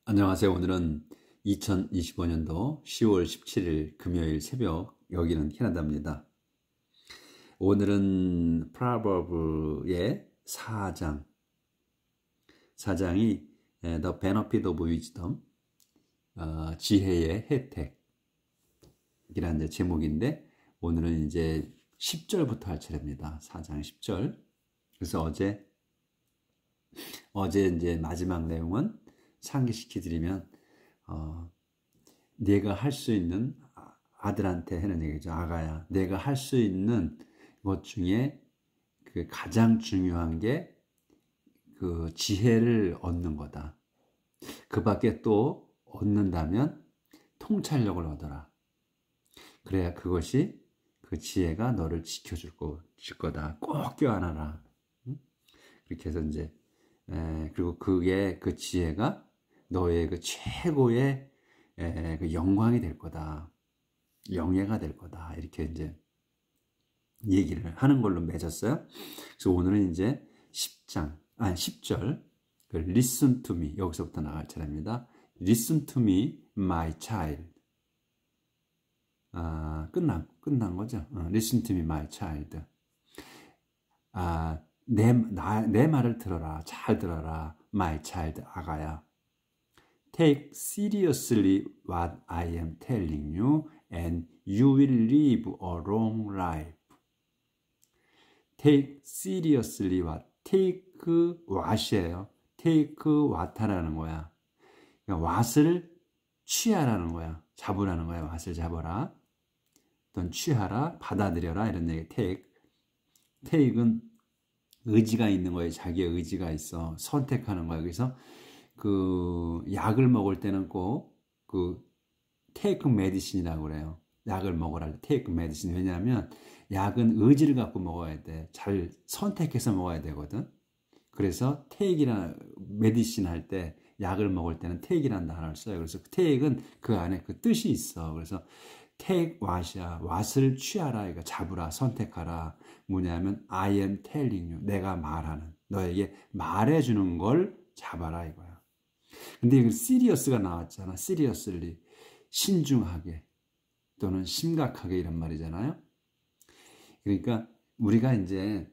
안녕하세요. 오늘은 2025년도 10월 17일 금요일 새벽, 여기는 캐나다입니다. 오늘은 프로버브의 4장이 The Benefit of Wisdom, 지혜의 혜택이라는 제목인데, 오늘은 이제 10절부터 할 차례입니다. 4장 10절. 그래서 어제 이제 마지막 내용은 상기시켜 드리면, 내가 할 수 있는, 아들한테 하는 얘기죠. 아가야, 내가 할 수 있는 것 중에 그 가장 중요한 게 그 지혜를 얻는 거다. 그 밖에 또 얻는다면 통찰력을 얻어라. 그래야 그것이, 그 지혜가 너를 지켜줄 거다. 꼭 껴안아라. 그렇게 해서 이제, 그리고 그 지혜가 너의 그 최고의 그 영광이 될 거다. 영예가 될 거다. 이렇게 이제 얘기를 하는 걸로 맺었어요. 그래서 오늘은 이제 10절, 그 listen to me, 여기서부터 나갈 차례입니다. listen to me, my child. 끝난 거죠. listen to me, my child. 내 말을 들어라. 잘 들어라. my child, 아가야. Take seriously what I am telling you and you will live a long life. Take seriously what. take what이에요. take what하라는 거야. 그러니까 what을 취하라는 거야. 잡으라는 거야. what을 잡아라. 또는 취하라, 받아들여라 이런 얘기. take은 의지가 있는 거예요. 자기의 의지가 있어. 선택하는 거야. 그래서 그 약을 먹을 때는 꼭 그 take medicine이라고 그래요. 약을 먹으라. take medicine. 왜냐하면 약은 의지를 갖고 먹어야 돼. 잘 선택해서 먹어야 되거든. 그래서 take이라는 medicine 할 때, 약을 먹을 때는 take이라는 단어를 써요. 그래서 take은 그 안에 그 뜻이 있어. 그래서 take what이야. what을 취하라. 이거 잡으라. 선택하라. 뭐냐면 I am telling you. 내가 말하는, 너에게 말해주는 걸 잡아라 이거야. 근데 이거 serious가 나왔잖아. seriously. 신중하게 또는 심각하게 이런 말이잖아요. 그러니까 우리가 이제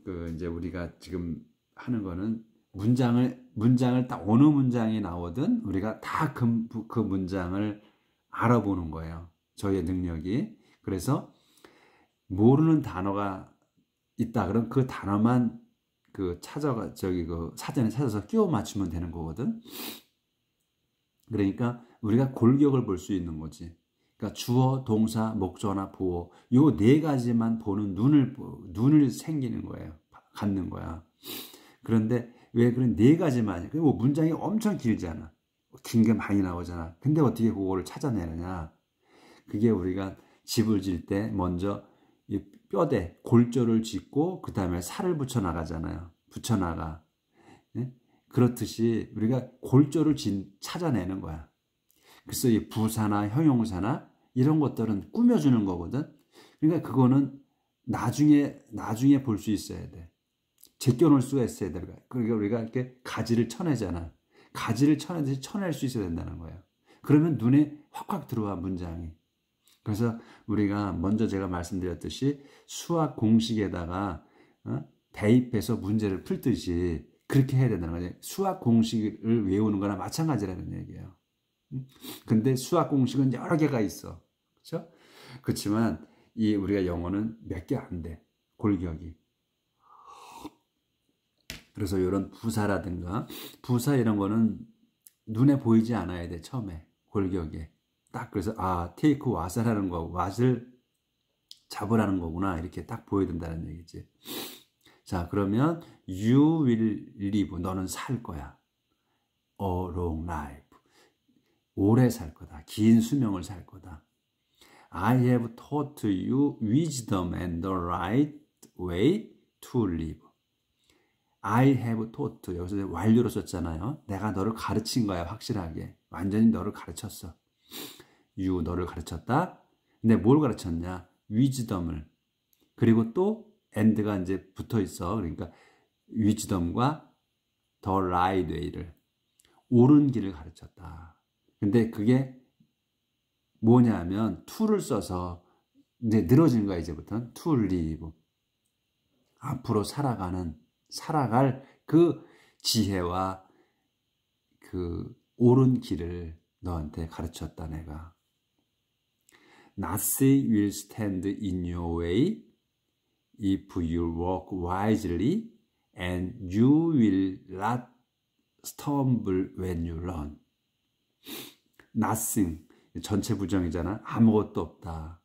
우리가 지금 하는 거는 문장을 딱 어느 문장이 나오든 우리가 다 그 문장을 알아보는 거예요. 저희의 능력이. 그래서 모르는 단어가 있다. 그럼 그 단어만 그 사전에 찾아서 끼워 맞추면 되는 거거든. 그러니까 우리가 골격을 볼 수 있는 거지. 그러니까 주어, 동사, 목조나 보어, 요 네 가지만 보는 눈을 생기는 거예요. 갖는 거야. 그런데 왜 그런 네 가지만, 그리고 문장이 엄청 길잖아. 긴 게 많이 나오잖아. 근데 어떻게 그거를 찾아내느냐. 그게 우리가 집을 질 때 먼저 이 뼈대, 골조를 짓고 그 다음에 살을 붙여 나가잖아요. 붙여 나가. 네? 그렇듯이 우리가 골조를 찾아내는 거야. 그래서 이 부사나 형용사나 이런 것들은 꾸며주는 거거든. 그러니까 그거는 나중에 볼 수 있어야 돼. 제껴놓을 수가 있어야 돼. 그러니까 우리가 이렇게 가지를 쳐내잖아. 가지를 쳐내듯이 쳐낼 수 있어야 된다는 거예요. 그러면 눈에 확확 들어와, 문장이. 그래서 우리가 먼저 제가 말씀드렸듯이 수학 공식에다가 대입해서 문제를 풀듯이 그렇게 해야 된다는 거예요. 수학 공식을 외우는 거나 마찬가지라는 얘기예요. 근데 수학 공식은 여러 개가 있어. 그렇죠? 그렇지만 우리가 영어는 몇 개 안 돼. 골격이. 그래서 이런 부사라든가 부사 이런 거는 눈에 보이지 않아야 돼. 처음에 골격에. 딱 그래서 take what이라는 거, what을 잡으라는 거구나. 이렇게 딱 보여야 된다는 얘기지. 자, 그러면 you will live. 너는 살 거야. A long life. 오래 살 거다. 긴 수명을 살 거다. I have taught you wisdom and the right way to live. I have taught. 여기서 완료로 썼잖아요. 내가 너를 가르친 거야. 확실하게. 완전히 너를 가르쳤어. you, 너를 가르쳤다. 근데 뭘 가르쳤냐? wisdom을. 그리고 또 and가 이제 붙어 있어. 그러니까 wisdom과 the right way를. 옳은 길을 가르쳤다. 근데 그게 뭐냐면 to를 써서 이제 늘어지는 거야. 이제부터는 to live. 앞으로 살아갈 그 지혜와 그 옳은 길을 너한테 가르쳤다 내가. Nothing will stand in your way if you walk wisely and you will not stumble when you run. Nothing 전체 부정이잖아. 아무것도 없다.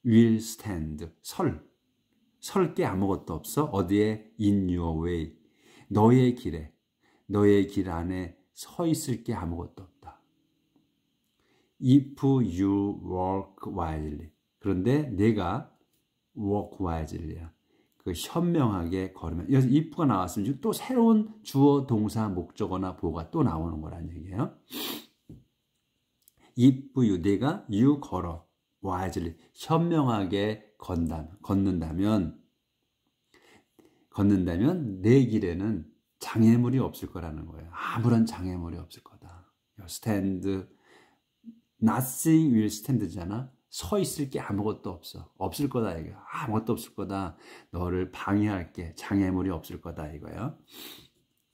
will stand 설 게 아무것도 없어. 어디에? in your way. 너의 길에, 너의 길 안에 서 있을 게 아무것도 없다. If you walk wisely. 그런데 내가 walk wisely야. 그 현명하게 걸으면. 여기서 if가 나왔으면 또 새로운 주어, 동사, 목적어나 보어가 또 나오는 거란 얘기예요. if you, 내가 you 걸어. wisely. 현명하게 걷는다면 내 길에는 장애물이 없을 거라는 거예요. 아무런 장애물이 없을 거다. stand, nothing will stand잖아. 서 있을 게 아무것도 없을 거다 이거. 아무것도 없을 거다. 너를 방해할 게 장애물이 없을 거다 이거예요.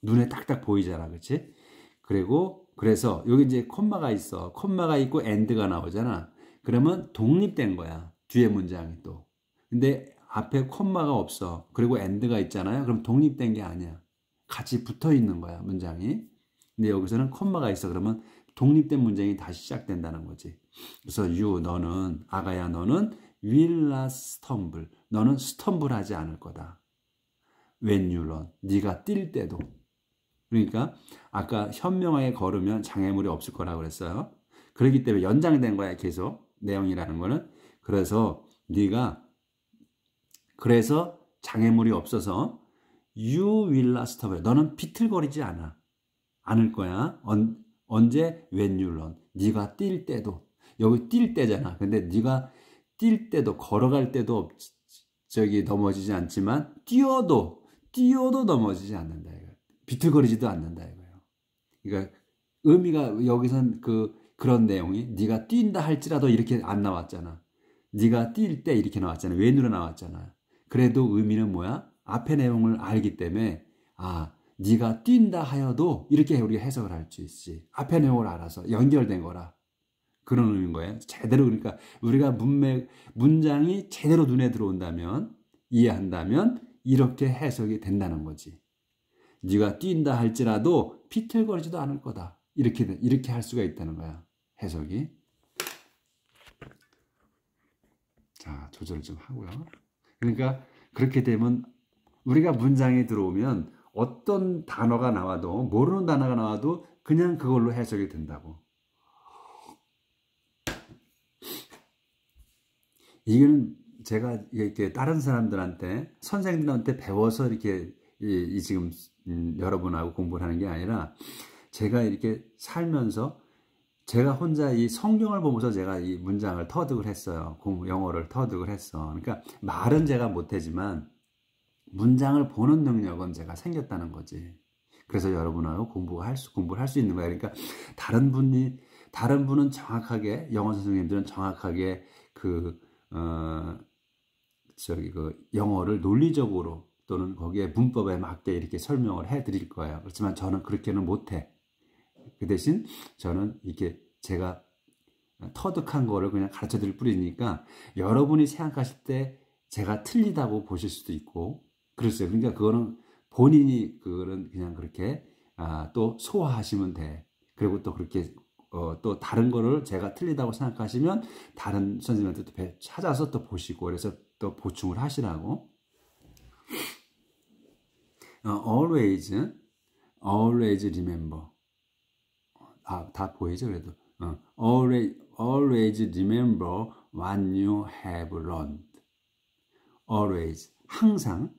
눈에 딱딱 보이잖아, 그렇지? 그래서 여기 이제 콤마가 있어. 콤마가 있고 and가 나오잖아. 그러면 독립된 거야. 뒤에 문장이 또. 근데 앞에 콤마가 없어. 그리고 and가 있잖아요. 그럼 독립된 게 아니야. 같이 붙어 있는 거야, 문장이. 근데 여기서는 콤마가 있어. 그러면 독립된 문장이 다시 시작된다는 거지. 그래서 너는, 아가야 너는 will not stumble. 너는 stumble 하지 않을 거다. when you run. 네가 뛸 때도. 그러니까 아까 현명하게 걸으면 장애물이 없을 거라고 그랬어요. 그렇기 때문에 연장된 거야, 계속. 내용이라는 거는. 그래서 그래서 장애물이 없어서 you will not stumble. 너는 비틀거리지 않을 거야. 언제? when you run. 네가 뛸 때도. 여기 뛸 때잖아. 근데 네가 뛸 때도, 걸어갈 때도 넘어지지 않지만 뛰어도 넘어지지 않는다 이거야. 비틀거리지도 않는다 이거예요. 그러니까 의미가 여기선 그런 내용이 네가 뛴다 할지라도 이렇게 안 나왔잖아. 네가 뛸 때 이렇게 나왔잖아. when으로 나왔잖아. 그래도 의미는 뭐야? 앞의 내용을 알기 때문에 네가 뛴다 하여도 이렇게 우리가 해석을 할 수 있지. 앞의 내용을 알아서 연결된 거라. 그런 의미인 거예요. 제대로. 그러니까 우리가 문장이 제대로 눈에 들어온다면, 이해한다면 이렇게 해석이 된다는 거지. 네가 뛴다 할지라도 비틀거리지도 않을 거다. 이렇게 할 수가 있다는 거야. 해석이. 자, 조절을 좀 하고요. 그러니까 그렇게 되면 우리가 문장에 들어오면 어떤 단어가 나와도, 모르는 단어가 나와도 그냥 그걸로 해석이 된다고. 이거는 제가 이렇게 다른 사람들한테, 선생님들한테 배워서 이렇게 지금 여러분하고 공부를 하는 게 아니라 제가 이렇게 살면서 제가 혼자 이 성경을 보면서 제가 이 문장을 터득을 했어요. 영어를 터득을 했어. 그러니까 말은 제가 못하지만 문장을 보는 능력은 제가 생겼다는 거지. 그래서 여러분하고 공부를 할 수 있는 거야. 그러니까 다른 분은 정확하게, 영어 선생님들은 정확하게 영어를 논리적으로 또는 거기에 문법에 맞게 이렇게 설명을 해 드릴 거예요. 그렇지만 저는 그렇게는 못해. 그 대신 저는 이렇게 제가 터득한 거를 그냥 가르쳐 드릴 뿐이니까 여러분이 생각하실 때 제가 틀리다고 보실 수도 있고 그랬어요. 그러니까 그거는 본인이 그냥 그렇게 또 소화하시면 돼. 그리고 또 그렇게 또 다른 거를 제가 틀리다고 생각하시면 다른 선생님한테 또 찾아서 또 보시고 그래서 또 보충을 하시라고. always remember. 다 보이죠? 그래도 always remember what you have learned. always 항상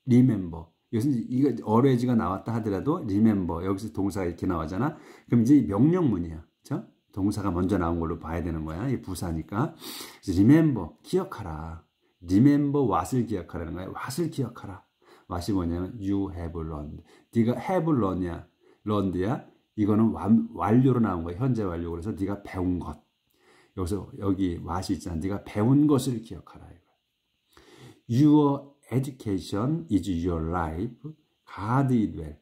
remember. 여기서 이거 always가 나왔다 하더라도 remember 여기서 동사가 이렇게 나오잖아. 그럼 이제 명령문이야. 그렇죠? 동사가 먼저 나온 걸로 봐야 되는 거야. 이 부사니까. 그래서 remember 기억하라. remember what을 기억하라는 거야. what을 기억하라. what이 뭐냐면 you have learned. 네가 have learned야. 이거는 완료로 나온 거야. 현재 완료. 그래서 네가 배운 것. 여기서 여기 what이 있잖아. 네가 배운 것을 기억하라. Your education is your life. Guard it well.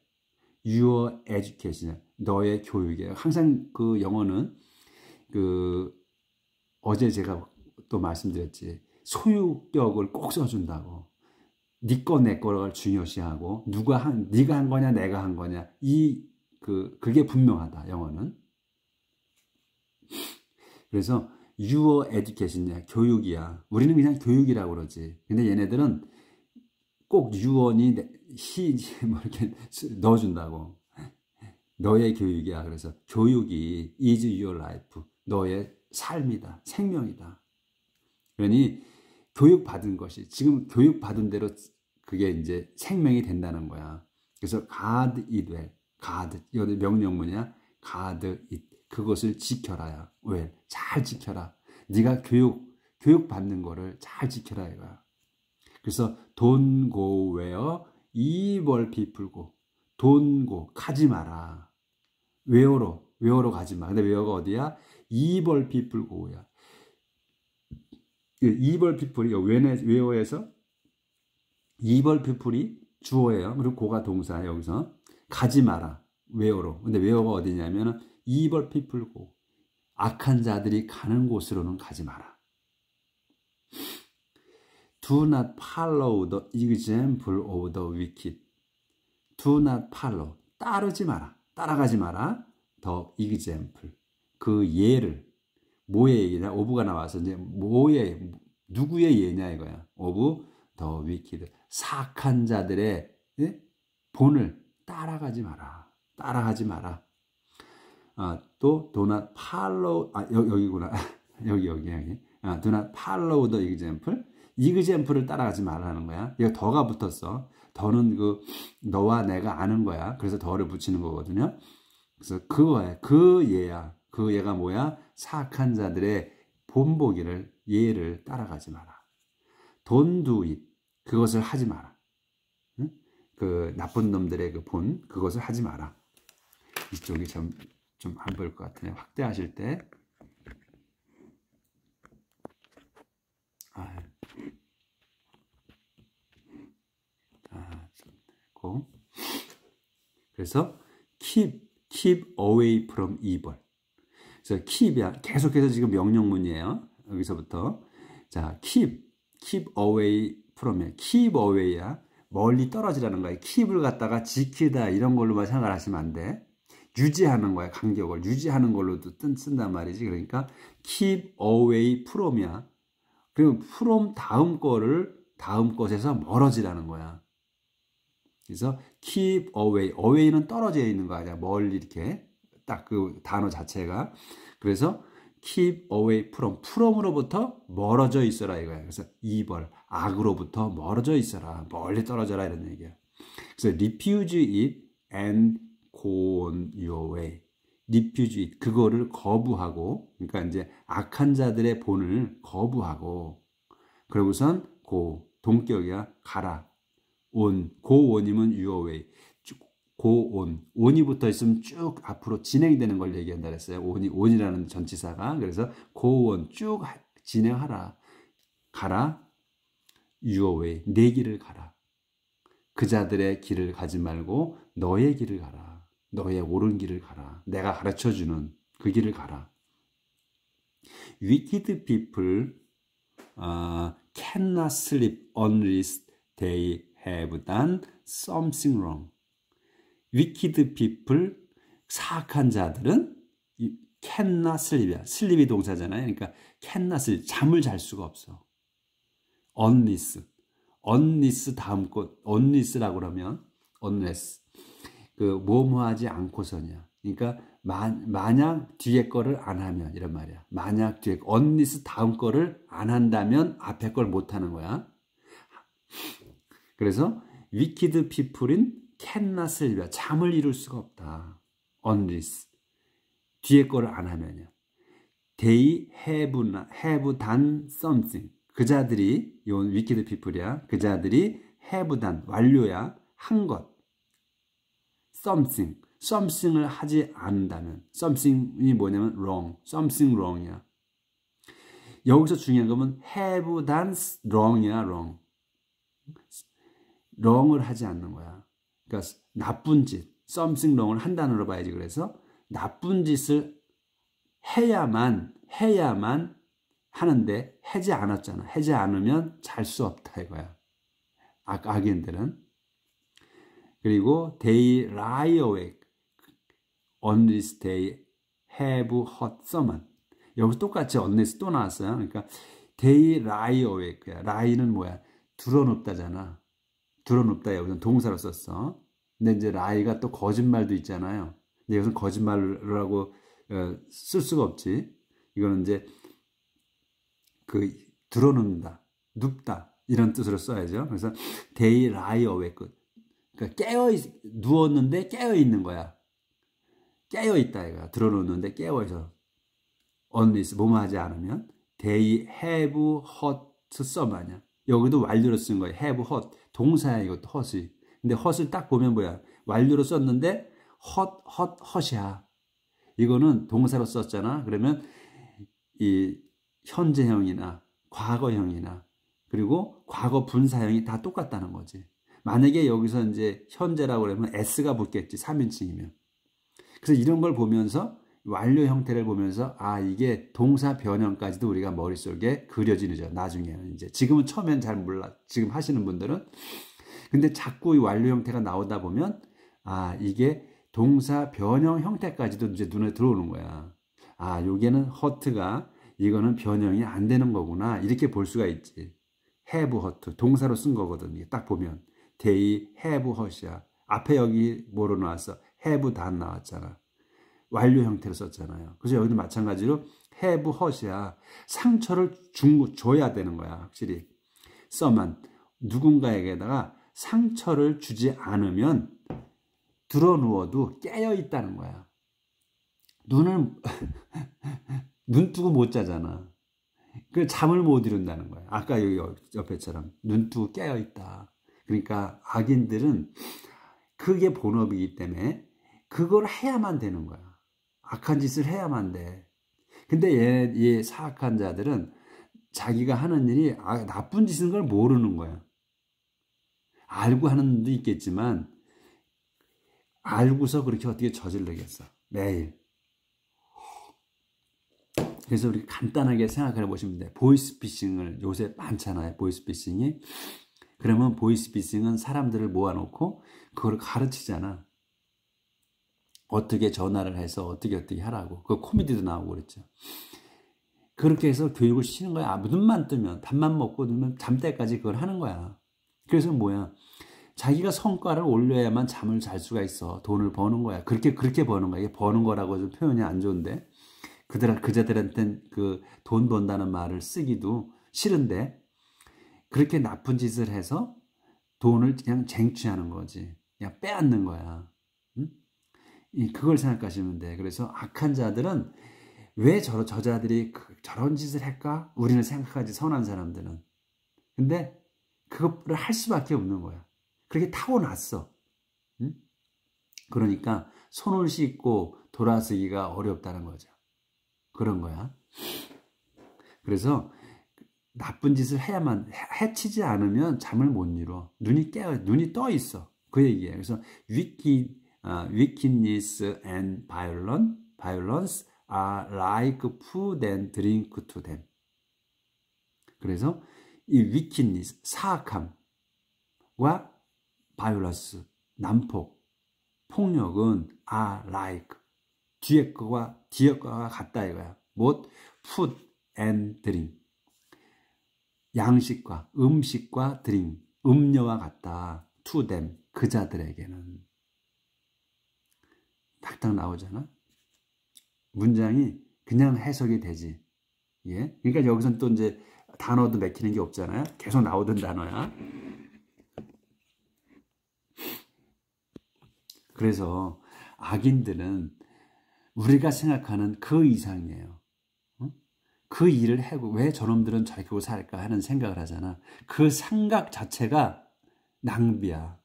Your education. 너의 교육이에요. 항상 그 영어는 그 어제 제가 또 말씀드렸지. 소유격을 꼭 써준다고. 네 거 내 거를 중요시하고 네가 한 거냐 내가 한 거냐 그게 분명하다. 영어는. 그래서 your education이야. 교육이야. 우리는 그냥 교육이라고 그러지. 근데 얘네들은 꼭 유언이 뭐 이렇게 넣어준다고. 너의 교육이야. 그래서 교육이 is your life. 너의 삶이다. 생명이다. 그러니 교육받은 것이 지금 교육받은 대로 그게 이제 생명이 된다는 거야. 그래서 guard it well. guard. 이거 명령문이야. guard it. 그것을 지켜라야. well. 잘 지켜라. 네가 교육받는 거를 잘 지켜라 이거야. 그래서 don't go where evil people go. don't go. 가지 마라. where로 가지 마. 근데 where가 어디야? evil people go야. evil people이 where에서 evil people이 주어예요. 그리고 go가 동사야. 여기서 가지 마라. where로. 근데 where가 어디냐면은 evil people go. 악한 자들이 가는 곳으로는 가지 마라. Do not follow the example of the wicked. Do not follow. 따르지 마라. 따라가지 마라. The example. 그 예를. 뭐의 얘기냐? of가 나와서 이제 누구의 예냐 이거야. of the wicked. 사악한 자들의 본을 따라가지 마라. 따라가지 마라. 또 do not follow. 여기구나. 여기. do not follow the example. example을 따라가지 말라는 거야. 이거 더가 붙었어. 더는 너와 내가 아는 거야. 그래서 더를 붙이는 거거든요. 그래서 그거야. 그 예야. 그 예가 뭐야? 사악한 자들의 본보기를 예를 따라가지 마라. Don't do it. 그것을 하지 마라. 응? 그 나쁜 놈들의 그것을 하지 마라. 이쪽이 좀 안 보일 것 같아요. 확대하실 때. 그래서 keep away from evil. 그래서 keep이야. 계속해서 지금 명령문이에요. 여기서부터. 자, keep away from이야. keep away야. 멀리 떨어지라는 거야. keep을 갖다가 지키다 이런 걸로만 생각을 하시면 안 돼. 유지하는 거야. 간격을 유지하는 걸로도 쓴단 말이지. 그러니까 keep away from이야. 그리고 from 다음 것에서 멀어지라는 거야. 그래서 keep away. away는 떨어져 있는 거 아니야. 멀리 이렇게 딱 그 단어 자체가. 그래서 keep away from으로부터 멀어져 있어라 이거야. 그래서 evil, 악으로부터 멀어져 있어라. 멀리 떨어져라 이런 얘기야. 그래서 refuse it and go on your way. refuse it. 그거를 거부하고, 그러니까 이제 악한 자들의 본을 거부하고, 그러고선 go, 동격이야. 가라. on, go on이면 your way. go on. on이 붙어 있으면 쭉 앞으로 진행되는 걸 얘기한다 그랬어요. on이라는 전치사가. 그래서 go on. 쭉 진행하라. 가라. your way. 내 길을 가라. 그 자들의 길을 가지 말고 너의 길을 가라. 너의 옳은 길을 가라. 내가 가르쳐주는 그 길을 가라. Wicked people cannot sleep unless they have done something wrong. Wicked people, 사악한 자들은 cannot sleep이야. sleep이 동사잖아요. 그러니까 cannot sleep, 잠을 잘 수가 없어. unless 다음 것, unless라고 그러면 unless 뭐뭐하지 않고서냐. 그러니까 만약 뒤에 거를 안 하면 이런 말이야. 만약 뒤에 unless 다음 거를 안 한다면 앞에 걸 못 하는 거야. 그래서 wicked people은 cannot sleep. 잠을 이룰 수가 없다. unless 뒤에 거를 안 하면요. They have done something. 그 자들이 이 wicked people이야. 그 자들이 have done 완료야. 한 것. something. something을 하지 않는다면, something이 뭐냐면 wrong, something wrong이야. 여기서 중요한 거는 have done wrong이야, wrong. wrong을 하지 않는 거야. 그러니까 나쁜 짓, something wrong을 한 단어로 봐야지. 그래서 나쁜 짓을 해야만 하는데 하지 않았잖아. 하지 않으면 잘 수 없다 이거야. 악인들은. 그리고 they lie awake on this day have hurt someone. 여기서 똑같이 unless 또 나왔어요. 그러니까 they lie awake야. lie는 뭐야? 드러눕다잖아. 드러눕다 여기서 동사로 썼어. 근데 이제 lie가 또 거짓말도 있잖아요. 근데 여기서 거짓말이라고 쓸 수가 없지. 이거는 이제 그 드러눕다, 눕다 이런 뜻으로 써야죠. 그래서 they lie awake. 그러니까 누웠는데 깨어 있는 거야. 깨어 있다 이거야. 드러눕는데 깨어 있어. unless 뭐뭐 하지 않으면 they have hurt someone이야. 여기도 완료로 쓴 거야. have hurt 동사야 이것도 hurt이. 근데 hurt을 딱 보면 뭐야? 완료로 썼는데 hurt이야. 이거는 동사로 썼잖아. 그러면 이 현재형이나 과거형이나 그리고 과거 분사형이 다 똑같다는 거지. 만약에 여기서 이제 현재라고 그러면 s가 붙겠지. 3인칭이면. 그래서 이런 걸 보면서 완료 형태를 보면서 아 이게 동사 변형까지도 우리가 머릿속에 그려지죠. 나중에는 이제 지금은 처음엔 잘 몰라. 지금 하시는 분들은 근데 자꾸 이 완료 형태가 나오다 보면 아 이게 동사 변형 형태까지도 이제 눈에 들어오는 거야. 아 여기는 hurt가 이거는 변형이 안 되는 거구나 이렇게 볼 수가 있지. have hurt 동사로 쓴 거거든. 이게 딱 보면 they have hurt이야. 앞에 여기 뭐로 나왔어? have done 나왔잖아. 완료 형태로 썼잖아요. 그래서 여기도 마찬가지로 have hurt이야. 상처를 줘야 되는 거야. 확실히. someone 누군가에게다가 상처를 주지 않으면 드러누워도 깨어 있다는 거야. 눈 뜨고 못 자잖아. 그 잠을 못 이룬다는 거야. 아까 여기 옆에처럼 눈 뜨고 깨어 있다. 그러니까 악인들은 그게 본업이기 때문에 그걸 해야만 되는 거야. 악한 짓을 해야만 돼. 근데 얘 사악한 자들은 자기가 하는 일이 나쁜 짓인 걸 모르는 거야. 알고 하는 분도 있겠지만 알고서 그렇게 어떻게 저지르겠어. 매일. 그래서 우리 간단하게 생각해 보시면 돼. 보이스피싱을 요새 많잖아요. 보이스피싱이. 그러면 보이스피싱은 사람들을 모아놓고 그걸 가르치잖아. 어떻게 전화를 해서 어떻게 하라고. 그 코미디도 나오고 그랬죠. 그렇게 해서 교육을 시키는 거야. 눈만 뜨면 밥만 먹고 누면 잠때까지 그걸 하는 거야. 그래서 뭐야. 자기가 성과를 올려야만 잠을 잘 수가 있어. 돈을 버는 거야. 그렇게 버는 거야. 이게 버는 거라고 좀 표현이 안 좋은데. 그자들한테는 그 돈 번다는 말을 쓰기도 싫은데 그렇게 나쁜 짓을 해서 돈을 그냥 쟁취하는 거지. 그냥 빼앗는 거야. 응? 그걸 생각하시면 돼. 그래서 악한 자들은 왜 저자들이 저런 짓을 할까? 우리는 생각하지 선한 사람들은. 근데 그거를 할 수밖에 없는 거야. 그렇게 타고났어. 응? 그러니까 손을 씻고 돌아서기가 어렵다는 거죠. 그런 거야. 그래서 나쁜 짓을 해야만 해치지 않으면 잠을 못 이뤄. 눈이 떠 있어. 그 얘기예요. 그래서 wickedness and violence are like food and drink to them. 그래서 이 wickedness, 사악함과 violence, 난폭, 폭력은 are like 뒤에 거가 같다 이거야. 뭐 food and drink. 양식과 음식과 드링, 음료와 같다. to them, 그 자들에게는. 딱딱 나오잖아. 문장이 그냥 해석이 되지. 예? 그러니까 여기서는 또 이제 단어도 맥히는 게 없잖아요. 계속 나오던 단어야. 그래서 악인들은 우리가 생각하는 그 이상이에요. 그 일을 하고 왜 저놈들은 저렇게 살까 하는 생각을 하잖아. 그 생각 자체가 낭비야.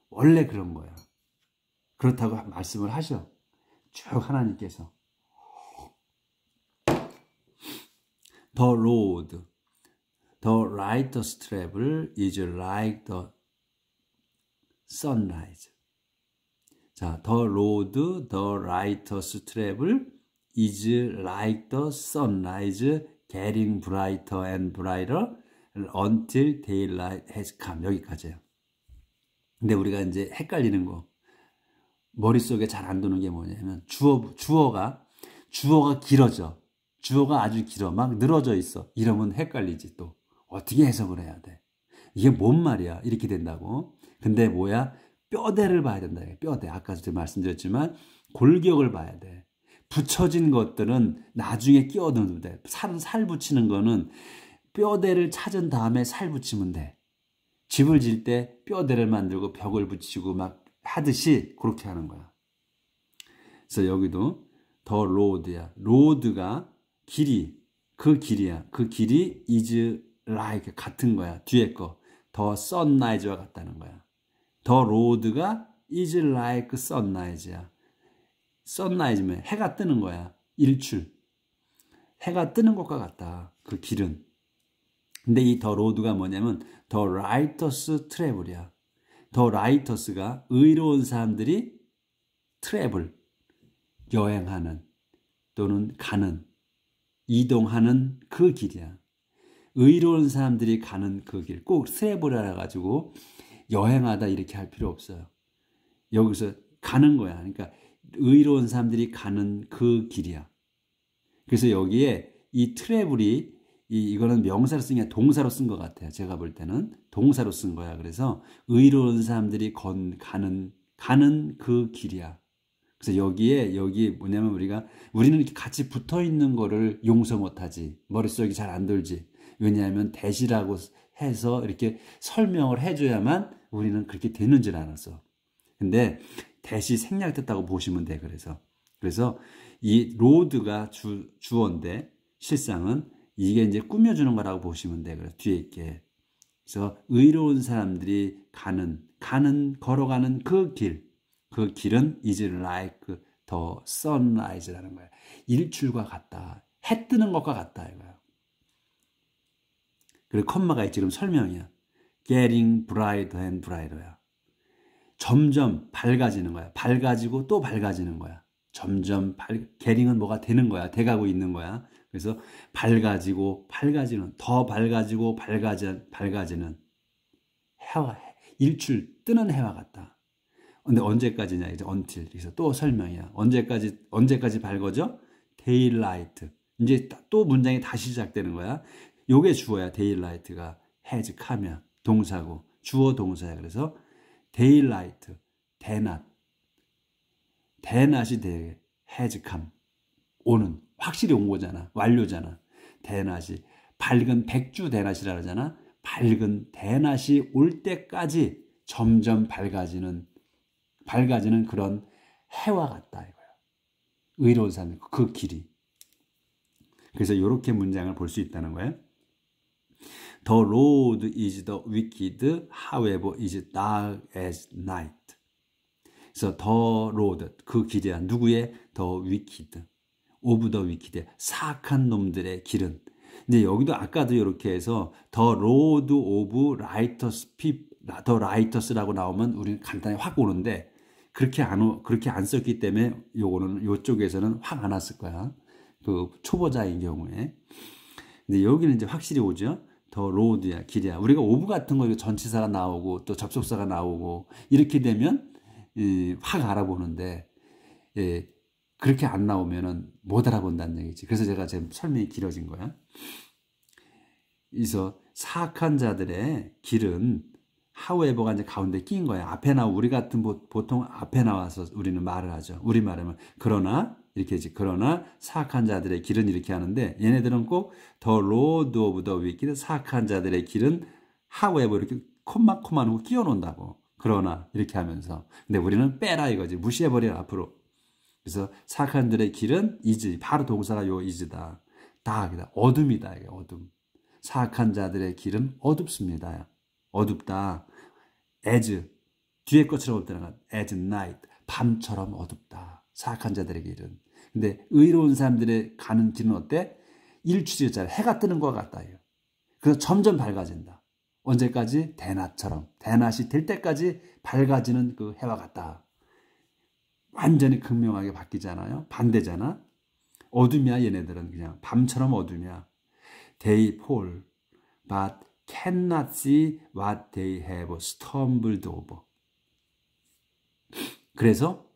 원래 그런 거야. 그렇다고 말씀을 하셔. 쭉 하나님께서. The road, the righteous travel is like the sunrise. 자, the road, the righteous travel is like the sunrise getting brighter and brighter until daylight has come. 여기까지예요. 근데 우리가 이제 헷갈리는 거, 머릿속에 잘 안 도는 게 뭐냐면 주어가 길어져. 주어가 아주 길어. 막 늘어져 있어. 이러면 헷갈리지 또. 어떻게 해석을 해야 돼? 이게 뭔 말이야? 이렇게 된다고. 근데 뭐야? 뼈대를 봐야 된다. 뼈대. 아까도 제가 말씀드렸지만 골격을 봐야 돼. 붙여진 것들은 나중에 끼워 넣으면 돼. 살 붙이는 거는 뼈대를 찾은 다음에 살 붙이면 돼. 집을 질 때 뼈대를 만들고 벽을 붙이고 막 하듯이 그렇게 하는 거야. 그래서 여기도 더 로드야. 로드가 길이, 그 길이야. 그 길이 is like 같은 거야. 뒤에 거. 더 sunrise와 같다는 거야. 더 로드가 is like sunrise야. sunrise면 해가 뜨는 거야. 일출. 해가 뜨는 것과 같다. 그 길은. 근데 이 더 로드가 뭐냐면 더 righteous travel이야. 더 righteous가 의로운 사람들이 travel, 여행하는 또는 가는, 이동하는 그 길이야. 의로운 사람들이 가는 그 길. 꼭 travel이라 가지고 여행하다 이렇게 할 필요 없어요. 여기서 가는 거야. 그러니까 의로운 사람들이 가는 그 길이야. 그래서 여기에 이 travel이 이거는 명사로 쓴 게 아니라 동사로 쓴 것 같아요. 제가 볼 때는 동사로 쓴 거야. 그래서 의로운 사람들이 가는 그 길이야. 그래서 여기 뭐냐면 우리는 이렇게 같이 붙어 있는 거를 용서 못하지. 머릿속이 잘 안 돌지. 왜냐하면 대시라고 해서 이렇게 설명을 해줘야만 우리는 그렇게 되는 줄 알았어. 근데 대시 생략됐다고 보시면 돼. 그래서 이 로드가 주어인데 실상은 이게 이제 꾸며주는 거라고 보시면 돼. 그래서 뒤에 있게. 그래서 의로운 사람들이 걸어가는 그 길은 is like the sunrise라는 거야. 일출과 같다. 해 뜨는 것과 같다 이거야. 그리고 컴마가 있지. 그럼 설명이야. getting brighter and brighter야. 점점 밝아지는 거야. 밝아지고 또 밝아지는 거야. 점점 getting은 뭐가 되는 거야. 돼가고 있는 거야. 그래서 밝아지는 더 밝아지고 밝아지는 해와 일출 뜨는 해와 같다. 근데 언제까지냐 이제 until. 그래서 또 설명이야. 언제까지 밝아져? daylight. 이제 또 문장이 다시 시작되는 거야. 요게 주어야. daylight가 has come이야. 동사고 주어 동사야. 그래서 daylight 대낮이 has come 오는 확실히 온 거잖아. 완료잖아. 대낮이 밝은 백주 대낮이라 그러잖아. 밝은 대낮이 올 때까지 점점 밝아지는 그런 해와 같다 이거야. 의로운 사람 그 길이. 그래서 이렇게 문장을 볼 수 있다는 거예요. The road is the wicked, however, is dark as night. 그래서 the road 그 길이야. 누구의? The wicked. of the wicked. 사악한 놈들의 길은. 근데 여기도 아까도 이렇게 해서 the road of righteous people, the righteous라고 나오면 우리는 간단히 확 오는데 그렇게 안 썼기 때문에 요쪽에서는 확 안 왔을 거야. 그 초보자인 경우에. 근데 여기는 이제 확실히 오죠. 더 로드야, 길이야. 우리가 오브 같은 거 전치사가 나오고 또 접속사가 나오고 이렇게 되면 확 알아보는데 그렇게 안 나오면은 못 알아본다는 얘기지. 그래서 제가 지금 설명이 길어진 거야. 그래서 사악한 자들의 길은 however가 이제 가운데 낀 거야. 앞에 우리 같은 보통 앞에 나와서 우리는 말을 하죠. 우리 말하면 그러나 이렇게 하지. 그러나 사악한 자들의 길은 이렇게 하는데 얘네들은 꼭 the road of the wicked 사악한 자들의 길은 however 이렇게 콤마콤마하고 끼워 놓는다고. 그러나 이렇게 하면서. 근데 우리는 빼라 이거지. 무시해버려 앞으로. 그래서 사악한 자들의 길은 is. 바로 동사가 요 is다. dark이다. 어둠이다. 이게 어둠. 사악한 자들의 길은 어둡습니다. 어둡다. as 뒤에 것처럼 볼 때는 as night. 밤처럼 어둡다. 사악한 자들에게 길은. 근데 의로운 사람들의 가는 길은 어때? 일출이었잖아요. 해가 뜨는 것 같다. 그래서 점점 밝아진다. 언제까지? 대낮처럼. 대낮이 될 때까지 밝아지는 그 해와 같다. 완전히 극명하게 바뀌잖아요. 반대잖아. 어둠이야 얘네들은 그냥. 밤처럼 어둠이야. They fall, but cannot see what they have stumbled over. 그래서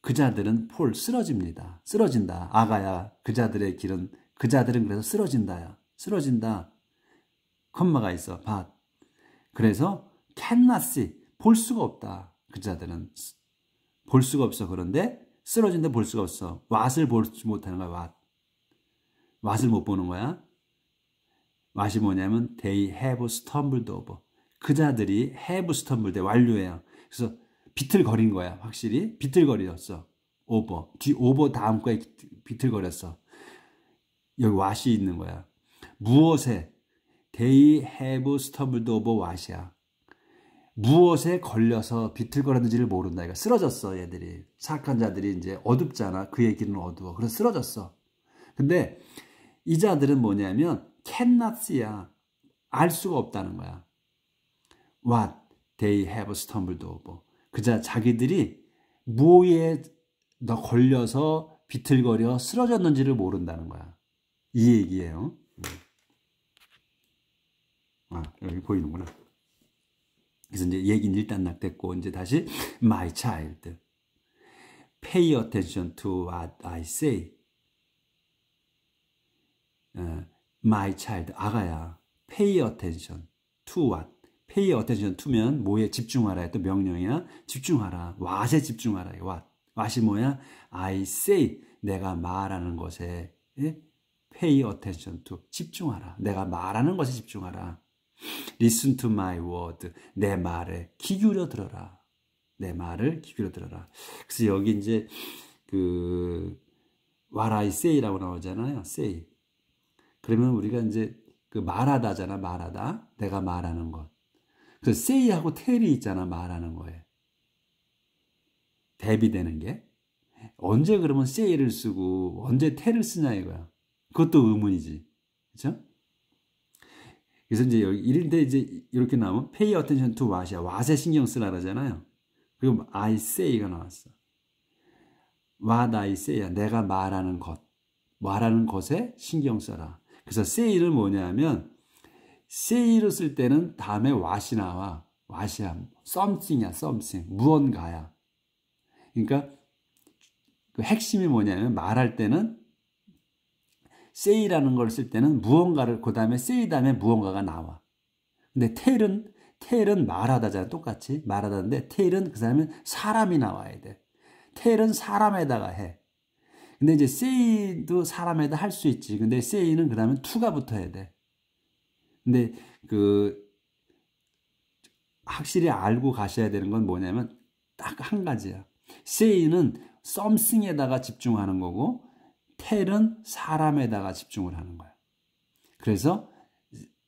그 자들은 폴 쓰러집니다. 쓰러진다. 아가야 그자들의 길은 그자들은 그래서 쓰러진다야. 쓰러진다. 컴마가 있어. but. 그래서 cannot see 볼 수가 없다. 그자들은 볼 수가 없어. 그런데 쓰러진데 볼 수가 없어. what을 보지 못하는 거야. what. what을 못 보는 거야. what이 뭐냐면 they have stumbled over. 그자들이 have stumbled 완료예요. 그래서 비틀거린 거야. 확실히 비틀거렸어. over. 뒤 over 다음 거에 비틀거렸어. 여기 what이 있는 거야. 무엇에 they have stumbled over what이야. 무엇에 걸려서 비틀거렸는지를 모른다. 이거 쓰러졌어. 얘들이. 사악한 자들이 이제 어둡잖아. 그의 길은 어두워. 그래서 쓰러졌어. 근데 이 자들은 뭐냐면 cannot see야. 알 수가 없다는 거야. what they have stumbled over. 그자 자기들이 뭐에 너 걸려서 비틀거려 쓰러졌는지를 모른다는 거야. 이 얘기예요. 아, 여기 보이는구나. 그래서 이제 얘기는 일단 낙됐고 이제 다시 my child, pay attention to what I say. my child, 아가야, pay attention to what? pay attention to면 뭐에 집중하라. 또 명령이야. 집중하라. what에 집중하라. what. what이 뭐야? I say, 내가 말하는 것에 pay attention to, 집중하라. 내가 말하는 것에 집중하라. Listen to my word. 내 말에 귀 기울여 들어라. 내 말을 귀 기울여 들어라. 그래서 여기 이제 그 what I say라고 나오잖아요. say. 그러면 우리가 이제 그 말하다잖아. 말하다. 내가 말하는 것. 그래서 say하고 tell이 있잖아. 말하는 거에. 대비되는 게. 언제 그러면 say를 쓰고 언제 tell을 쓰냐 이거야. 그것도 의문이지. 그렇죠? 그래서 이제 여기 이런데 이제 이렇게 나오면 pay attention to what이야. what에 신경 쓰라 그러잖아요. 그리고 I say가 나왔어. what I say야. 내가 말하는 것. 말하는 것에 신경 써라. 그래서 say를 뭐냐면 say를 쓸 때는 다음에 what이 나와. what이야. something이야. something. 무언가야. 그러니까 그 핵심이 뭐냐면 말할 때는 say라는 걸 쓸 때는 무언가를 그 다음에 say 다음에 무언가가 나와. 근데 tell은 말하다잖아. 똑같이 말하다인데 tell은 그 다음에 사람이 나와야 돼. tell은 사람에다가 해. 근데 이제 say도 사람에다 할 수 있지. 근데 say는 그 다음에 to가 붙어야 돼. 근데 그 확실히 알고 가셔야 되는 건 뭐냐면 딱 한 가지야. say는 something에다가 집중하는 거고 tell은 사람에다가 집중을 하는 거야. 그래서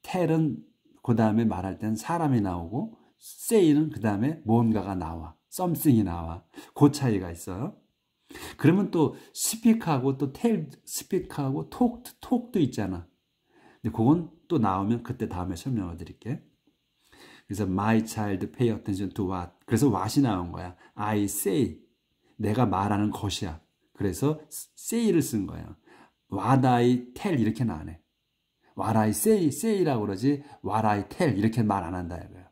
tell은 그 다음에 말할 때는 사람이 나오고 say는 그 다음에 뭔가가 나와. something이 나와. 그 차이가 있어요. 그러면 또 speak하고 또 tell, speak하고 talk도 있잖아. 근데 그건 또 나오면 그때 다음에 설명을 드릴게. 그래서 my child pay attention to what. 그래서 what이 나온 거야. I say. 내가 말하는 것이야. 그래서 say를 쓴 거야. what I tell 이렇게는 안 해. what I say라고 그러지 what I tell 이렇게 말 안 한다 이거야.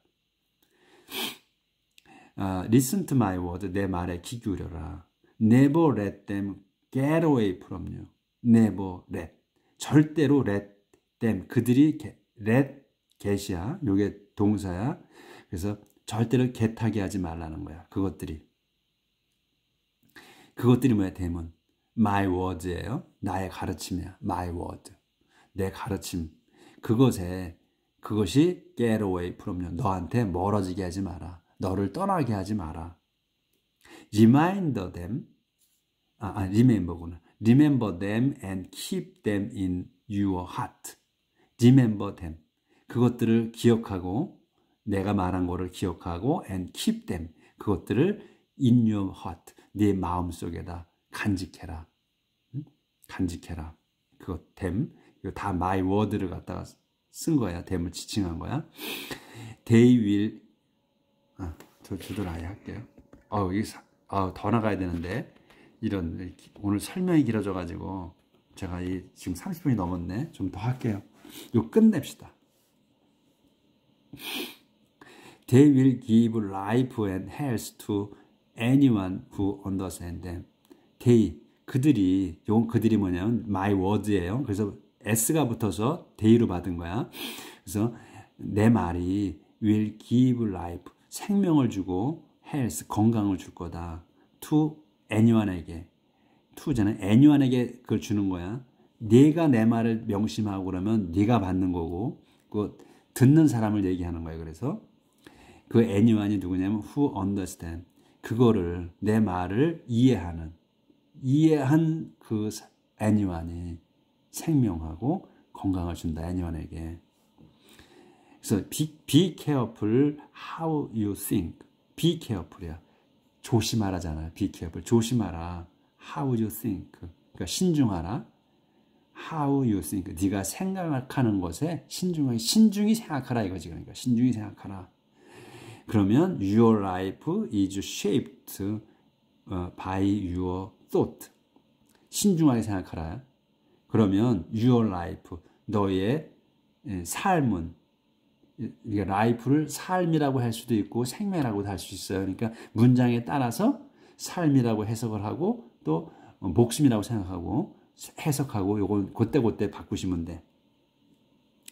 Listen to my word. 내 말에 귀 기울여라. Never let them get away from you. Never let. 절대로 let them. 그들이 let get이야. 요게 동사야. 그래서 절대로 get하게 하지 말라는 거야. 그것들이 뭐야? 대문. My words예요. 나의 가르침이야. My word. 내 가르침. 그것이 get away from you. 너한테 멀어지게 하지 마라. 너를 떠나게 하지 마라. Remember them. remember구나. Remember them and keep them in your heart. Remember them. 그것들을 기억하고 내가 말한 거를 기억하고 and keep them. 그것들을 in your heart. 네 마음속에다 간직해라. 간직해라. 그거 them. 이거 다 my word를 갖다가 쓴 거야. them을 지칭한 거야. They will 저도 아예 할게요. 더 나가야 되는데 오늘 설명이 길어져가지고 제가 지금 30분이 넘었네. 좀 더 할게요. 이거 끝냅시다. They will give life and health to anyone who understands them. 그들이 뭐냐면 my word예요. 그래서 s가 붙어서 they로 받은 거야. 그래서 내 말이 will give life, 생명을 주고 health, 건강을 줄 거다. to anyone에게. to잖아. anyone에게 그걸 주는 거야. 네가 내 말을 명심하고 그러면 네가 받는 거고, 그 듣는 사람을 얘기하는 거예요. 그래서 그 anyone이 누구냐면 who understand. 그거를 내 말을 이해한 그 anyone이 생명하고 건강을 준다. anyone에게. 그래서 be careful how you think. be careful이야. 조심하라잖아요. be careful. 조심하라. how you think. 그러니까 신중하라. how you think. 네가 생각하는 것에 신중히 생각하라 이거지. 그러니까 신중히 생각하라. 그러면 your life is shaped by your thought. 신중하게 생각하라. 그러면 your life, 너의 삶은, 그러니까 life를 삶이라고 할 수도 있고 생명이라고도 할 수 있어요. 그러니까 문장에 따라서 삶이라고 해석을 하고 또 목숨이라고 생각하고 해석하고 요건 그때 바꾸시면 돼.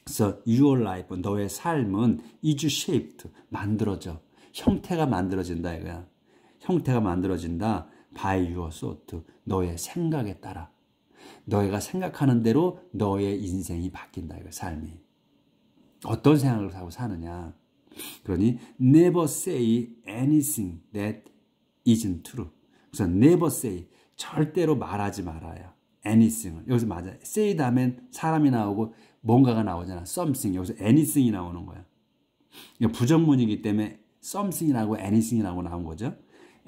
그래서 your life, 너의 삶은 is shaped, 만들어져. 형태가 만들어진다 이거야. 형태가 만들어진다 by your thought, 너의 생각에 따라. 너희가 생각하는 대로 너의 인생이 바뀐다 이거, 삶이. 어떤 생각을 하고 사느냐. 그러니 never say anything that isn't true. 그래서 never say, 절대로 말하지 말아요. anything을. 여기서 맞아. say 다음엔 사람이 나오고 뭔가가 나오잖아. something. 여기서 anything이 나오는 거야. 부정문이기 때문에 something이라고 anything이라고 나온 거죠.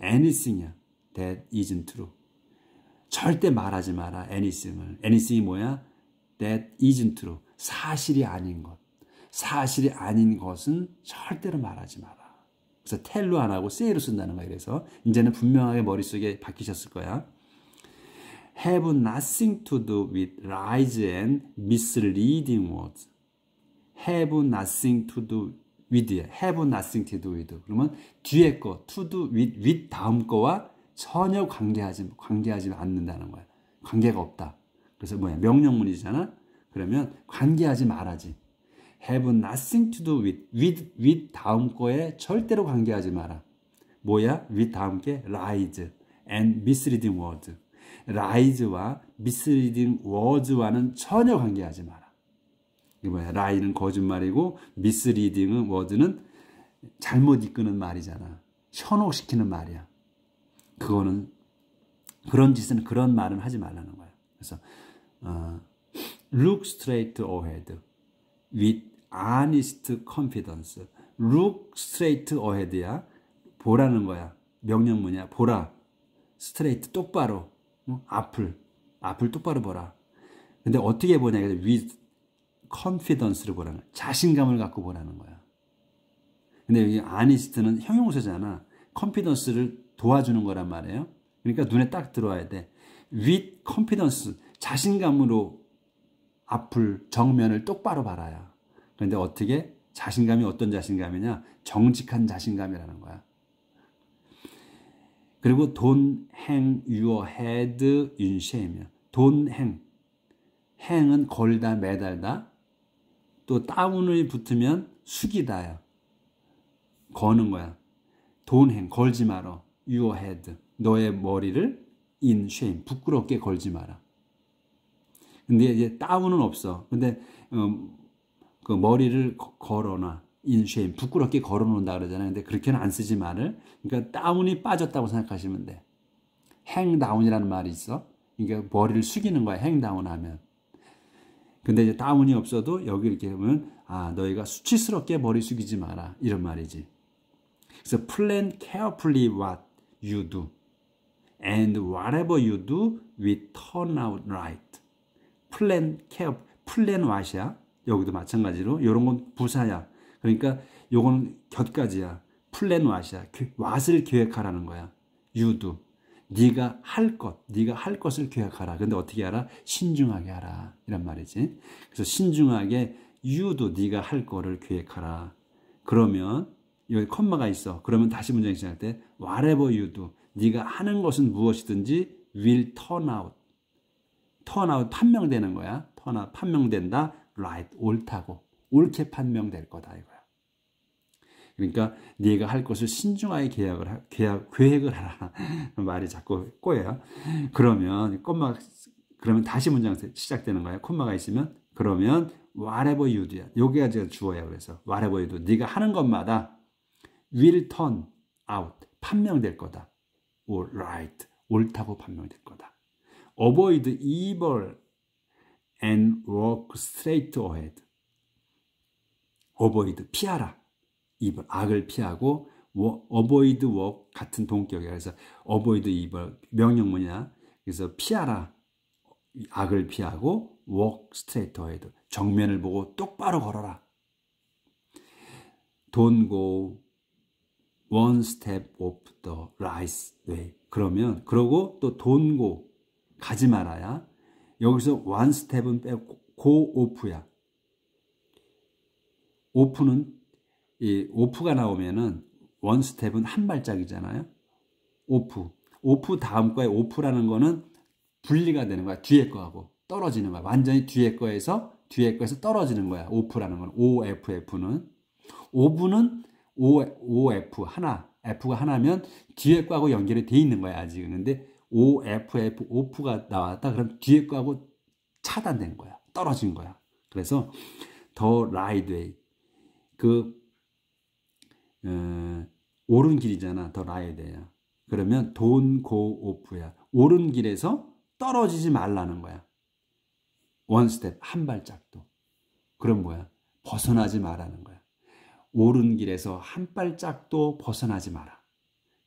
anything이야. that isn't true. 절대 말하지 마라. anything을. anything이 뭐야? that isn't true. 사실이 아닌 것. 사실이 아닌 것은 절대로 말하지 마라. 그래서 tell로 안 하고 say로 쓴다는 거야. 그래서 이제는 분명하게 머릿속에 박히셨을 거야. have nothing to do with lies and misleading words. have nothing to do with. have nothing to do with. 그러면 뒤에 거 to do with 다음 거와 전혀 관계하지 않는다는 거야. 관계가 없다. 그래서 뭐야? 명령문이잖아. 그러면 관계하지 말아지. have nothing to do with 다음 거에 절대로 관계하지 마라. 뭐야? with 다음 게 lies and misleading words. lies와 misleading words와는 전혀 관계하지 마라. 이게 뭐야? lie는 거짓말이고 misleading words는 잘못 이끄는 말이잖아. 현혹시키는 말이야. 그거는 그런 짓은, 그런 말은 하지 말라는 거야. 그래서 look straight ahead with honest confidence. look straight ahead야. 보라는 거야. 명령문이야. 보라. straight, 똑바로. 앞을 똑바로 보라. 근데 어떻게 보냐? with confidence를 보라는 거야. 자신감을 갖고 보라는 거야. 근데 여기 honest는 형용사잖아. confidence를 도와주는 거란 말이에요. 그러니까 눈에 딱 들어와야 돼. with confidence, 자신감으로 앞을, 정면을 똑바로 봐라야. 그런데 어떻게? 자신감이 어떤 자신감이냐? 정직한 자신감이라는 거야. 그리고 don't hang your head in shame. don't hang. hang은 걸다, 매달다. 또 다운을 붙으면 숙이다요. 거는 거야. don't hang, 걸지 마라. your head, 너의 머리를 in shame, 부끄럽게 걸지 마라. 근데 이제 다운은 없어. 근데 그 머리를 걸어놔. in shame, 부끄럽게 걸어놓는다 그러잖아요. 근데 그렇게는 안 쓰지 말을. 그러니까 다운이 빠졌다고 생각하시면 돼. hang down이라는 말이 있어. 그러니까 머리를 숙이는 거야. hang down 하면. 근데 이제 다운이 없어도 여기 이렇게 보면 너희가 수치스럽게 머리 숙이지 마라. 이런 말이지. 그래서 plan carefully what you do. And whatever you do will turn out right. plan what이야. 여기도 마찬가지로 이런 건 부사야. 그러니까 요건 곁가지야. plan what이야. what을 계획하라는 거야. you do. 네가 할 것을 계획하라. 근데 어떻게 하라? 신중하게 하라. 이란 말이지. 그래서 신중하게 you do. 네가 할 거를 계획하라. 그러면 여기 컴마가 있어. 그러면 다시 문장 시작할 때 whatever you do. 네가 하는 것은 무엇이든지 will turn out. turn out 판명되는 거야. turn out 판명된다. right 옳다고. 옳게 판명될 거다 이거야. 그러니까 네가 할 것을 신중하게 계획을 하라. 말이 자꾸 꼬여요. 그러면 그러면 다시 문장 시작되는 거야. 콤마가 있으면 그러면 whatever you do. 여기가 제가 주어야. 그래서 whatever you do. 네가 하는 것마다 will turn out. 판명될 거다. or right. 옳다고 판명될 거다. avoid evil and walk straight ahead. avoid 피하라. evil 악을 피하고 avoid walk 같은 동격이야. 그래서 avoid evil 명령문이야. 그래서 피하라. 악을 피하고 walk straight ahead. 정면을 보고 똑바로 걸어라. Don't go one step off the right way. 그러고 또 don't go 가지 말아야. 여기서 one step은 빼고 go off야. off는 이 off가 나오면은 one step은 한 발짝이잖아요. off 다음 거에 off라는 거는 분리가 되는 거야. 뒤에 거하고 떨어지는 거야. 완전히 뒤에 거에서 떨어지는 거야. off라는 건 OFF는 off는 OF 하나, F가 하나면 뒤에 거하고 연결이 돼 있는 거야 아직은. 근데 OFF off가 나왔다. 그럼 뒤에 거하고 차단된 거야. 떨어진 거야. 그래서 the right way 옳은 길이잖아. 더 right way야. 그러면 don't go off야. 옳은 길에서 떨어지지 말라는 거야. one step 한 발짝도. 그럼 뭐야? 벗어나지 말라는 거야. 옳은 길에서 한 발짝도 벗어나지 마라.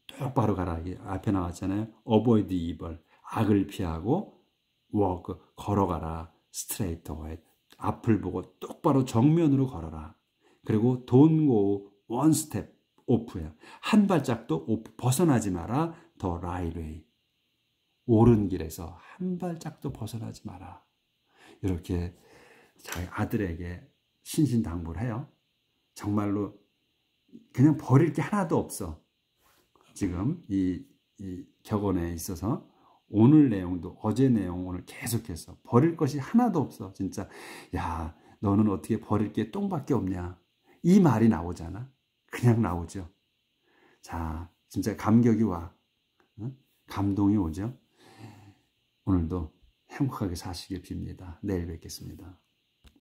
똑바로 가라. 앞에 나왔잖아요. avoid evil 악을 피하고 walk 걸어가라. straight ahead 앞을 보고 똑바로 정면으로 걸어라. 그리고 don't go one step off야. 한 발짝도 off 벗어나지 마라. the right way 옳은 길에서 한 발짝도 벗어나지 마라. 이렇게 자기 아들에게 신신당부를 해요. 정말로 그냥 버릴 게 하나도 없어. 지금 이 격언에 있어서 오늘 내용도 어제 내용 오늘 계속해서 버릴 것이 하나도 없어. 진짜 야 너는 어떻게 버릴 게 똥밖에 없냐. 이 말이 나오잖아. 그냥 나오죠. 자 진짜 감격이 와. 감동이 오죠. 오늘도 행복하게 사시길 빕니다. 내일 뵙겠습니다.